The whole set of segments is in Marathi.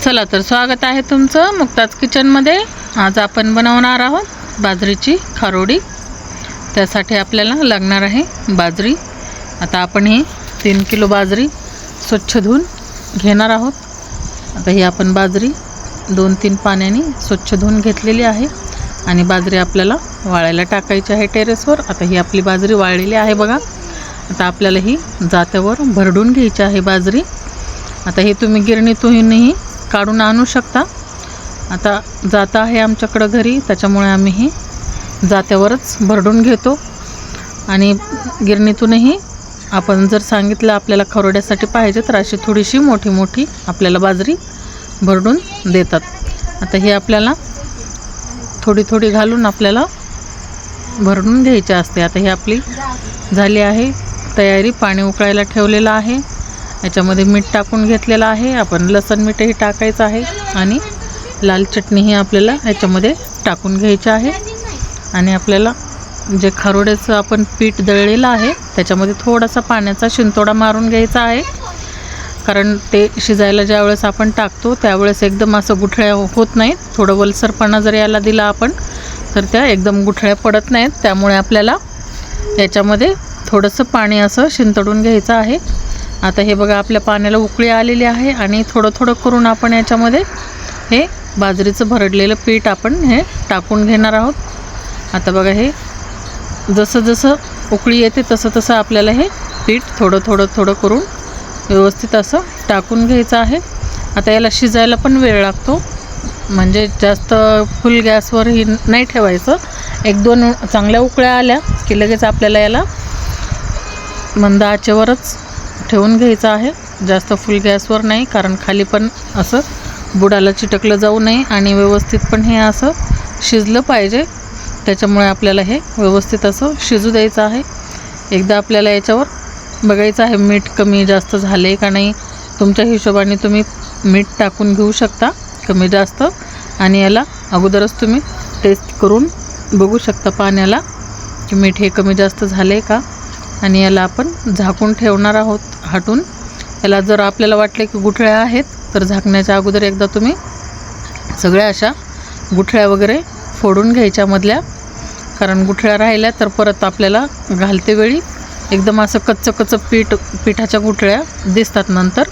चला तर स्वागत आहे तुमचं मुक्ताज किचनमध्ये। आज आपण बनवणार आहोत बाजरीची खारोडी। त्यासाठी आपल्याला लागणार आहे बाजरी। आता आपण ही 3 किलो बाजरी स्वच्छ धुवून घेणार आहोत। आता ही आपण बाजरी 2-3 पाण्याने स्वच्छ धुवून घेतलेली आहे आणि बाजरी आपल्याला वाळायला टाकायची आहे टेरेसवर। आता ही आपली बाजरी वाळलेली आहे बघा। आता आपल्याला ही जात्यावर भरडून घ्यायची आहे बाजरी। आता हे तुम्ही गिरणीतूनही काढून आणू शकता। आता जाता आहे आमच्याकडे घरी, त्याच्यामुळे आम्ही ही जात्यावरच भरडून घेतो। आणि गिरणीतूनही आपण जर सांगितलं आपल्याला खारोड्यासाठी पाहिजे तर अशी थोडीशी मोठी मोठी आपल्याला बाजरी भरडून देतात। आता हे आपल्याला थोडी थोडी घालून आपल्याला भरडून घ्यायची असते। आता ही आपली झाली आहे तयारी। पाणी उकळायला ठेवलेलं आहे, याच्यामध्ये मीठ टाकून घेतलेलं आहे। आपण लसण मीठही टाकायचं आहे आणि लाल चटणीही आपल्याला याच्यामध्ये टाकून घ्यायची आहे। आणि आपल्याला जे खारोड्याचं आपण पीठ दळलेलं आहे त्याच्यामध्ये थोडासा पाण्याचा शिंतोडा मारून घ्यायचा आहे, कारण ते शिजायला ज्यावेळेस आपण टाकतो त्यावेळेस एकदम असं गुठळ्या होत नाहीत। थोडं वलसरपणा जर याला दिला आपण तर त्या एकदम गुठळ्या पडत नाहीत। त्यामुळे आपल्याला याच्यामध्ये थोडंसं पाणी असं शिंतडून घ्यायचं आहे। आता हे बघा आपल्या पाण्याला उकळी आलेली आहे आणि थोडं थोडं करून आपण याच्यामध्ये हे बाजरीचं भरडलेलं पीठ आपण हे टाकून घेणार आहोत। आता बघा हे जसं जसं उकळी येते तसं तसं आपल्याला हे पीठ थोडं थोडं थोडं करून व्यवस्थित असं टाकून घ्यायचं आहे। आता याला शिजायला पण वेळ लागतो, म्हणजे जास्त फुल गॅसवर ही नाही ठेवायचं। 1-2 चांगल्या उकळ्या आल्या की लगेच आपल्याला याला मंद आचेवरच ठेवून घ्यायचं आहे, जास्त फुल गॅसवर नाही, कारण खाली पण असं बुडाला चिटकलं जाऊ नये आणि व्यवस्थित पण हे असं शिजलं पाहिजे। त्याच्यामुळे आपल्याला हे व्यवस्थित असं शिजू द्यायचं आहे। एकदा आपल्याला याच्यावर बघायचं आहे मीठ कमी जास्त झाले का नाही। तुमच्या हिशोबाने तुम्ही मीठ टाकून घेऊ शकता कमी जास्त, आणि याला अगोदरच तुम्ही टेस्ट करून बघू शकता पाण्याला की मीठ हे कमी जास्त झाले का। आणि याला आपण झाकून ठेवणार आहोत हटून। याला जर आपल्याला वाटले की गुठळ्या आहेत तर झाकण्याच्या अगोदर एकदा तुम्ही सगळ्या अशा गुठळ्या वगैरे फोडून घ्यायच्या मधल्या, कारण गुठळ्या राहिल्या तर परत आपल्याला घालते वेळी एकदम असं कच्चं पिठाच्या गुठळ्या दिसतात नंतर।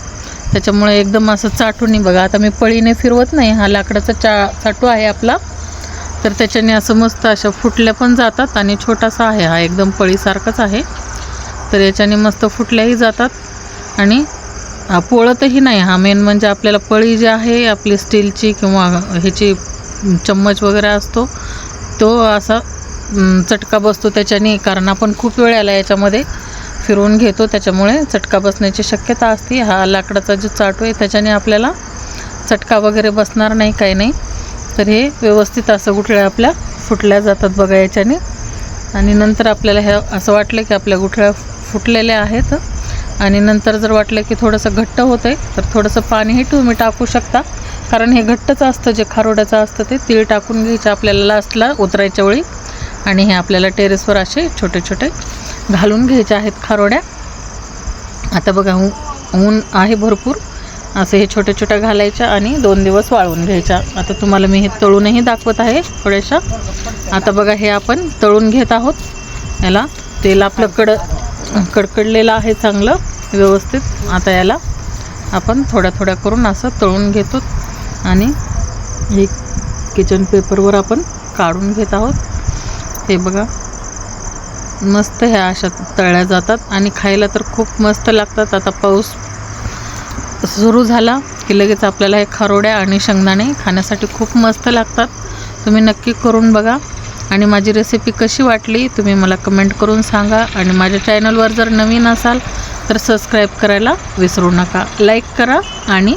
त्याच्यामुळे एकदम असं चाटून बघा। आता मी पळीने फिरवत नाही, हा लाकडाचा चाटू आहे आपला, तर त्याच्याने असं मस्त अशा फुटल्या पण जातात। आणि छोटासा आहे हा, एकदम पळीसारखाच आहे, तर याच्याने मस्त फुटल्याही जातात आणि पोळतही नाही। हा मेन म्हणजे आपल्याला पळी जी आहे आपली स्टीलची किंवा ह्याची चम्मच वगैरे असतो तो असा चटका बसतो त्याच्याने, कारण आपण खूप वेळेला याच्यामध्ये फिरवून घेतो त्याच्यामुळे चटका बसण्याची शक्यता असते। हा लाकडाचा जो चाटू आहे त्याच्याने आपल्याला चटका वगैरे बसणार नाही, काही नाही। तर हे व्यवस्थित असं गुठळ्या आपल्या फुटल्या जातात बघा याच्याने। आणि नंतर आपल्याला हे असं वाटलं की आपल्या गुठळ्या फुटलेल्या आहेत आणि नंतर जर वाटलं की थोडंसं घट्ट होतं आहे तर थोडंसं पाणीही तुम्ही टाकू शकता, कारण हे घट्टच असतं जे खारोड्याचं असतं ते। तीळ टाकून घ्यायचं आपल्याला लास्टला उतरायच्या वेळी। आणि हे आपल्याला टेरेसवर असे छोटे छोटे घालून घ्यायचे आहेत खारोड्या। आता बघा ऊन आहे भरपूर, असे हे छोटे छोटे घालायच्या आणि 2 दिवस वाळवून घ्यायच्या। आता तुम्हाला मी हे तळूनही दाखवत आहे थोड्याशा। आता बघा हे आपण तळून घेत आहोत। याला तेल आपलं कडकडलेलं आहे चांगलं व्यवस्थित। आता याला आपण थोड्या थोड्या करून असं तळून घेतो आणि हे किचन पेपरवर आपण काढून घेत आहोत। हे बघा मस्त ह्या अशा तळल्या जातात आणि खायला तर खूप मस्त लागतात। आता पाऊस सुरू झाला की लगेच आपल्याला हे खारोड्या आणि शेंगदाणे खाण्यासाठी खूप मस्त लागतात। तुम्ही नक्की करून बघा आणि माझी रेसिपी कशी वाटली तुम्ही मला कमेंट करून सांगा। आणि माझ्या चॅनलवर जर नवीन असाल तर सबस्क्राईब करायला विसरू नका, लाईक करा आणि